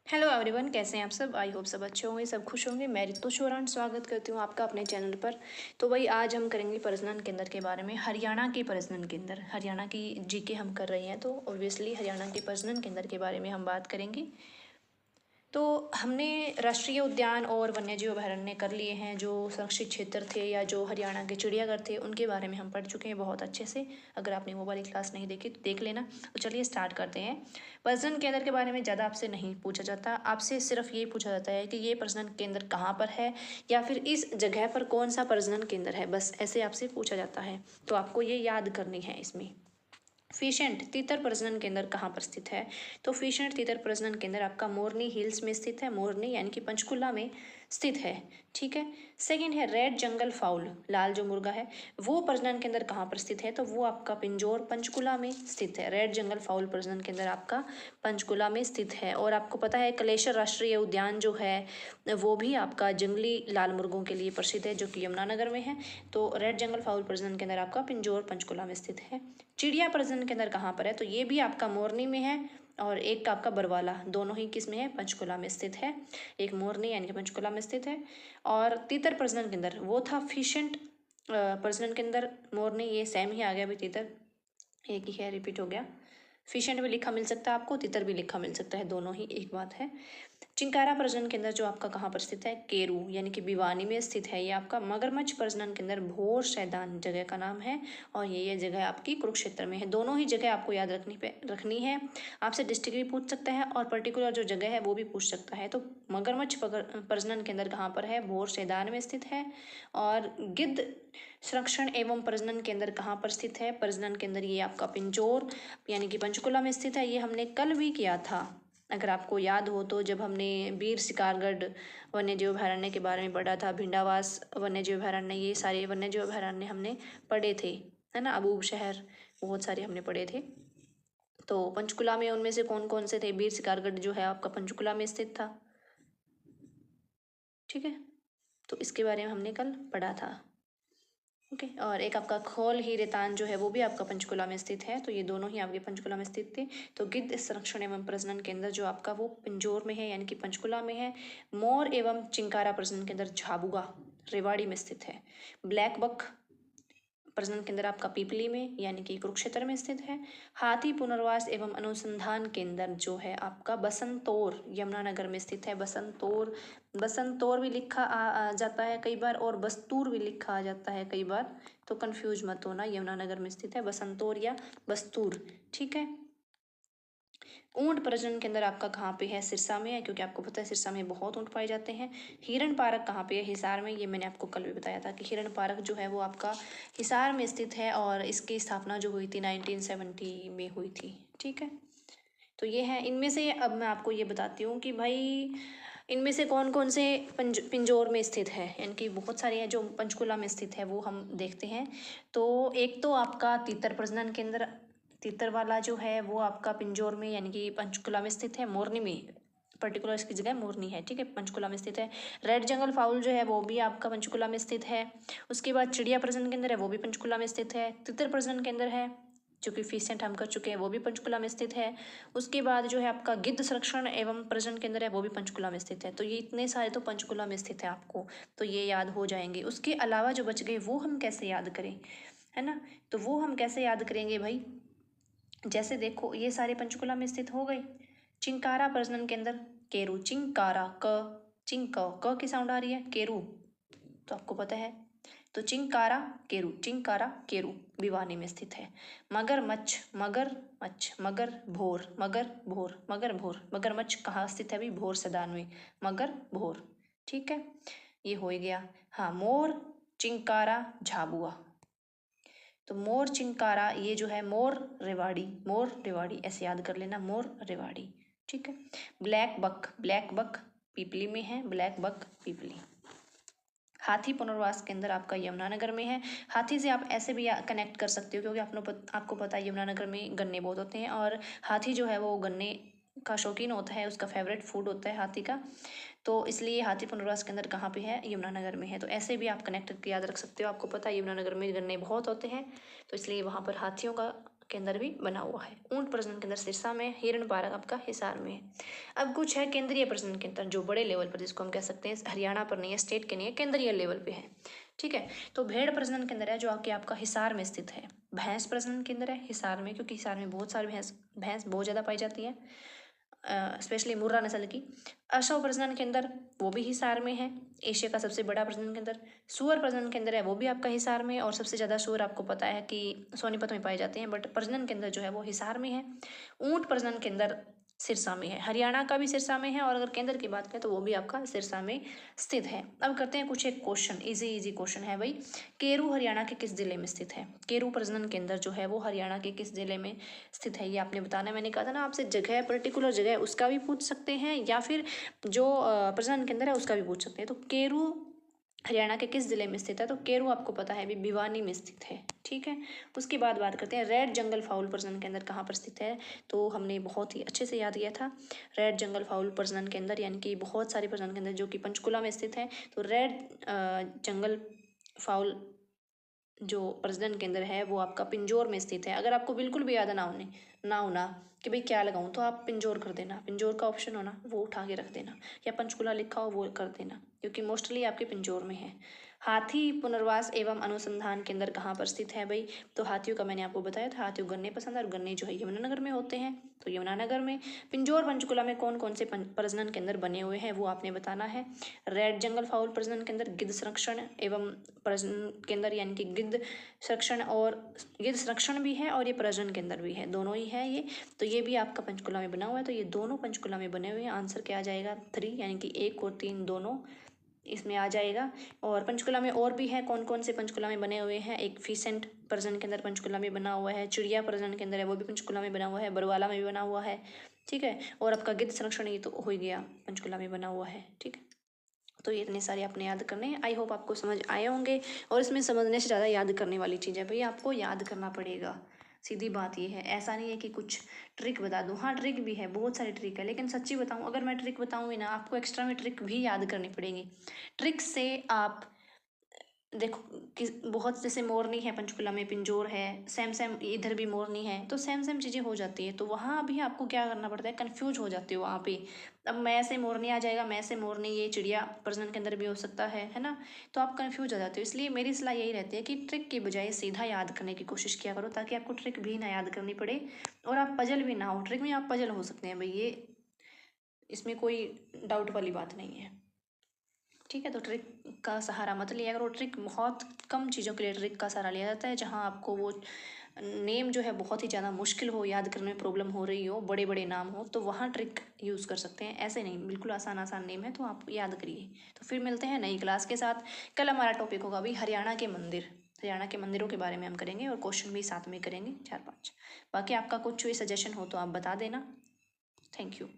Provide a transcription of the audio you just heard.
Hello everyone, कैसे हैं आप सब। आई होप सब अच्छे होंगे, सब खुश होंगे। मैं रितु शोरान स्वागत करती हूँ आपका अपने चैनल पर। तो भाई आज हम करेंगे प्रजनन केंद्र के बारे में। हरियाणा के प्रजनन केंद्र, हरियाणा की जीके हम कर रहे हैं, तो ऑब्वियसली हरियाणा के प्रजनन केंद्र के बारे में हम बात करेंगे। तो हमने राष्ट्रीय उद्यान और वन्यजीव अभयारण्य कर लिए हैं। जो संरक्षित क्षेत्र थे या जो हरियाणा के चिड़ियाघर थे उनके बारे में हम पढ़ चुके हैं बहुत अच्छे से। अगर आपने वो वाली क्लास नहीं देखी तो देख लेना। तो चलिए स्टार्ट करते हैं। प्रजनन केंद्र के बारे में ज़्यादा आपसे नहीं पूछा जाता, आपसे सिर्फ ये पूछा जाता है कि ये प्रजनन केंद्र कहाँ पर है या फिर इस जगह पर कौन सा प्रजनन केंद्र है, बस ऐसे आपसे पूछा जाता है। तो आपको ये याद करनी है इसमें। फिश एंड तीतर प्रजनन केंद्र कहाँ पर स्थित है? तो फिश एंड तीतर प्रजनन केंद्र आपका मोरनी हिल्स में स्थित है। मोरनी यानी कि पंचकुला में स्थित है। ठीक है। सेकंड है रेड जंगल फाउल, लाल जो मुर्गा है, वो प्रजनन केंद्र कहाँ पर स्थित है? तो वो आपका पिंजौर पंचकुला में स्थित है। रेड जंगल फाउल प्रजनन केंद्र आपका पंचकुला में स्थित है। और आपको पता है कलेश्वर राष्ट्रीय उद्यान जो है वो भी आपका जंगली लाल मुर्गों के लिए प्रसिद्ध है, जो कि यमुनानगर में है। तो रेड जंगल फाउल प्रजनन केंद्र आपका पिंजौर पंचकुला में स्थित है। चिड़िया प्रजनन केंद्र कहाँ पर है? तो ये भी आपका मोरनी में है और एक का आपका बरवाला, दोनों ही किस में है? पंचकुला में स्थित है। एक मोरनी यानी कि पंचकुला में स्थित है। और तीतर प्रजनन केंद्र वो था फिशेंट प्रजनन केंद्र मोरनी, ये सेम ही आ गया। अभी तीतर एक ही है, रिपीट हो गया। फिशेंट भी लिखा मिल सकता है आपको, तितर भी लिखा मिल सकता है, दोनों ही एक बात है। चिंकारा प्रजनन केंद्र जो आपका कहाँ पर स्थित है? केरू यानी कि भिवानी में स्थित है। ये आपका मगरमच्छ प्रजनन केंद्र भोर सैदान जगह का नाम है और ये जगह आपकी कुरुक्षेत्र में है। दोनों ही जगह आपको याद रखनी है। आपसे डिस्ट्रिक्ट भी पूछ सकता है और पर्टिकुलर जो जगह है वो भी पूछ सकता है। तो मगरमच्छ प्रजनन केंद्र कहाँ पर है? भोर सैदान में स्थित है। और गिद्ध संरक्षण एवं प्रजनन केंद्र कहाँ पर स्थित है? प्रजनन केंद्र ये आपका पिंजौर यानी कि पंचकुला में स्थित है। ये हमने कल भी किया था, अगर आपको याद हो तो, जब हमने वीर शिकारगढ़ वन्यजीव अभयारण्य के बारे में पढ़ा था, भिंडावास वन्यजीव अभयारण्य, ये सारे वन्यजीव अभयारण्य हमने पढ़े थे, है ना। अबूब शहर, बहुत सारे हमने पढ़े थे। तो पंचकुला में उनमें से कौन कौन से थे? वीर शिकारगढ़ जो है आपका पंचकुला में स्थित था। ठीक है, तो इसके बारे में हमने कल पढ़ा था। ओके। और एक आपका खोल ही रेतान जो है वो भी आपका पंचकुला में स्थित है। तो ये दोनों ही आपके पंचकुला में स्थित थे। तो गिद्ध संरक्षण एवं प्रजनन केंद्र जो आपका वो पिंजौर में है यानी कि पंचकुला में है। मोर एवं चिंकारा प्रजनन केंद्र झाबुआ रेवाड़ी में स्थित है। ब्लैक बक प्रजनन केंद्र आपका पीपली में यानी कि कुरुक्षेत्र में स्थित है। हाथी पुनर्वास एवं अनुसंधान केंद्र जो है आपका बसंतौर यमुनानगर में स्थित है। बसंतौर, बसंतौर भी लिखा आ जाता है कई बार और बस्तूर भी लिखा आ जाता है कई बार, तो कंफ्यूज मत होना। यमुनानगर में स्थित है बसंतौर या बस्तूर। ठीक है। ऊंट प्रजनन केंद्र आपका कहाँ पे है? सिरसा में है, क्योंकि आपको पता है सिरसा में बहुत ऊंट पाए जाते हैं। हिरण पार्क कहाँ पे है? हिसार में। ये मैंने आपको कल भी बताया था कि हिरण पार्क जो है वो आपका हिसार में स्थित है और इसकी स्थापना जो हुई थी 1970 में हुई थी। ठीक है, तो ये है इनमें से। अब मैं आपको ये बताती हूँ कि भाई इनमें से कौन कौन से पिंजौर में स्थित है, यानी कि बहुत सारे हैं जो पंचकुला में स्थित है, वो हम देखते हैं। तो एक तो आपका तीतर प्रजनन केंद्र, तीतर वाला जो है वो आपका पिंजौर में यानी कि पंचकुला में स्थित है। मोरनी में, पर्टिकुलर इसकी जगह मोरनी है। ठीक है, पंचकुला में स्थित है। रेड जंगल फाउल जो है वो भी आपका पंचकुला में स्थित है। उसके बाद चिड़िया प्रजनन केंद्र है वो भी पंचकुला में स्थित है। तितर प्रजनन केंद्र है जो कि फीसेंट हम कर चुके हैं, वो भी पंचकुला में स्थित है। उसके बाद जो है आपका गिद्ध संरक्षण एवं प्रजनन केंद्र है वो भी पंचकुला में स्थित है। तो ये इतने सारे तो पंचकुला में स्थित है, आपको तो ये याद हो जाएंगे। उसके अलावा जो बच गए वो हम कैसे याद करें, है ना। तो वो हम कैसे याद करेंगे भाई, जैसे देखो ये सारे पंचकुला में स्थित हो गए। चिंकारा प्रजनन केंद्र केरू, चिंकारा क, चिंक क की साउंड आ रही है, केरू तो आपको पता है। तो चिंकारा केरू, चिंकारा केरू भिवानी में स्थित है। मगरमच्छ, मगरमच्छ, मगर भोर, मगर भोर, मगर भोर, मगरमच्छ कहाँ स्थित है? अभी भोर सैदान में, मगर भोर। ठीक है, ये हो ही गया। हाँ, मोर चिंकारा झाबुआ। तो मोर चिंकारा ये जो है मोर रेवाड़ी, मोर रेवाड़ी ऐसे याद कर लेना, मोर रेवाड़ी। ठीक है। ब्लैक बक, ब्लैक बक पीपली में है, ब्लैक बक पीपली। हाथी पुनर्वास केंद्र आपका यमुनानगर में है। हाथी से आप ऐसे भी कनेक्ट कर सकते हो क्योंकि आपको पता है यमुनानगर में गन्ने बहुत होते हैं और हाथी जो है वो गन्ने का शौकीन होता है, उसका फेवरेट फूड होता है हाथी का। तो इसलिए हाथी पुनर्वास केंद्र कहाँ पे है? यमुनानगर में है। तो ऐसे भी आप कनेक्ट करके याद रख सकते हो। आपको पता है यमुनानगर में गन्ने बहुत होते हैं, तो इसलिए वहाँ पर हाथियों का के अंदर भी बना हुआ है। ऊंट प्रजनन केंद्र सिरसा में, हिरण पार्क आपका हिसार में है। अब कुछ है केंद्रीय प्रजनन केंद्र जो बड़े लेवल पर, जिसको हम कह सकते हैं हरियाणा पर नहीं है, स्टेट के नहीं है, केंद्रीय लेवल पे है। ठीक है, तो भेड़ प्रजनन केंद्र है जो आपका हिसार में स्थित है। भैंस प्रजनन केंद्र है हिसार में, क्योंकि हिसार में बहुत सारी भैंस बहुत ज़्यादा पाई जाती है, स्पेशली मुर्रा नस्ल की। अश्व प्रजनन केंद्र वो भी हिसार में है, एशिया का सबसे बड़ा प्रजनन केंद्र। सूअर प्रजनन केंद्र है वो भी आपका हिसार में है, और सबसे ज़्यादा सूअर आपको पता है कि सोनीपत में पाए जाते हैं, बट प्रजनन केंद्र जो है वो हिसार में है। ऊंट प्रजनन केंद्र सिरसा में है, हरियाणा का भी सिरसा में है, और अगर केंद्र की बात करें तो वो भी आपका सिरसा में स्थित है। अब करते हैं कुछ एक क्वेश्चन, इजी क्वेश्चन है भाई। केरू हरियाणा के किस जिले में स्थित है? केरू प्रजनन केंद्र जो है वो हरियाणा के किस जिले में स्थित है, ये आपने बताना है। मैंने कहा था ना आपसे, जगह पर्टिकुलर जगह उसका भी पूछ सकते हैं, या फिर जो प्रजनन केंद्र है उसका भी पूछ सकते हैं। तो केरू हरियाणा के किस जिले में स्थित है? तो केरू आपको पता है अभी भिवानी में स्थित है। ठीक है, उसके बाद बात करते हैं रेड जंगल फाउल प्रजनन केंद्र कहाँ पर स्थित है। तो हमने बहुत ही अच्छे से याद किया था, रेड जंगल फाउल प्रजनन केंद्र, यानी कि बहुत सारे प्रजनन केंद्र जो कि पंचकुला में स्थित है। तो रेड जंगल फाउल जो प्रजनन केंद्र है वो आपका पिंजौर में स्थित है। अगर आपको बिल्कुल भी याद ना होना कि भाई क्या लगाऊं, तो आप पिंजौर कर देना, पिंजौर का ऑप्शन हो ना वो उठा के रख देना, या पंचकुला लिखा हो वो कर देना, क्योंकि मोस्टली आपके पिंजौर में है। हाथी पुनर्वास एवं अनुसंधान केंद्र कहाँ पर स्थित है भाई? तो हाथियों का मैंने आपको बताया था, हाथियों गन्ने पसंद है, और गन्ने जो है यमुनानगर में होते हैं, तो यमुनानगर में। पिंजौर पंचकुला में कौन कौन से प्रजनन केंद्र बने हुए हैं वो आपने बताना है। रेड जंगल फाउल प्रजनन केंद्र, गिद्ध संरक्षण एवं प्रजनन केंद्र, यानी कि गिद्ध संरक्षण, और गिद्ध संरक्षण भी है और ये प्रजनन केंद्र भी है, दोनों ही है ये। तो ये भी आपका पंचकुला में बना हुआ है, तो ये दोनों पंचकुला में बने हुए हैं। आंसर क्या आ जाएगा? 3, यानी कि 1 और 3 दोनों इसमें आ जाएगा। और पंचकुला में और भी है, कौन कौन से पंचकुला में बने हुए हैं? एक फीसेंट प्रजनन केंद्र पंचकुला में बना हुआ है, चिड़िया प्रजनन केंद्र है वो भी पंचकुला में बना हुआ है, बरवाला में भी बना हुआ है। ठीक है, और आपका गिद्ध संरक्षण ये तो हो ही गया, पंचकुला में बना हुआ है। ठीक है, तो ये इतने सारे आपने याद करने हैं। आई होप आपको समझ आए होंगे, और इसमें समझने से ज़्यादा याद करने वाली चीज़ है भाई, आपको याद करना पड़ेगा। सीधी बात ये है, ऐसा नहीं है कि कुछ ट्रिक बता दूँ। हाँ, ट्रिक भी है, बहुत सारी ट्रिक है, लेकिन सच्ची बताऊँ, अगर मैं ट्रिक बताऊँगी ना, आपको एक्स्ट्रा में ट्रिक भी याद करनी पड़ेगी। ट्रिक से आप देखो कि बहुत, जैसे मोरनी है पंचकुला में, पिंजौर है, सेम सेम इधर भी मोरनी है, तो सेम सेम चीज़ें हो जाती है, तो वहाँ भी आपको क्या करना पड़ता है, कंफ्यूज हो जाते हो वहाँ पे। अब मैं से मोरनी आ जाएगा, मैं से मोरनी ये चिड़िया प्रजनन के अंदर भी हो सकता है ना, तो आप कंफ्यूज हो जाते हो। इसलिए मेरी सलाह यही रहती है कि ट्रिक की बजाय सीधा याद करने की कोशिश किया करो, ताकि आपको ट्रिक भी ना याद करनी पड़े, और आप पजल भी ना हो। ट्रिक में आप पजल हो सकते हैं भाई, ये इसमें कोई डाउट वाली बात नहीं है। ठीक है, तो ट्रिक का सहारा मत लिया करो। ट्रिक बहुत कम चीज़ों के लिए ट्रिक का सहारा लिया जाता है, जहाँ आपको वो नेम जो है बहुत ही ज़्यादा मुश्किल हो, याद करने में प्रॉब्लम हो रही हो, बड़े बड़े नाम हो, तो वहाँ ट्रिक यूज़ कर सकते हैं। ऐसे नहीं, बिल्कुल आसान आसान नेम है तो आप याद करिए। तो फिर मिलते हैं नई क्लास के साथ। कल हमारा टॉपिक होगा भाई हरियाणा के मंदिर, हरियाणा के मंदिरों के बारे में हम करेंगे, और क्वेश्चन भी साथ में करेंगे 4-5। बाकी आपका कुछ भी सजेशन हो तो आप बता देना। Thank you.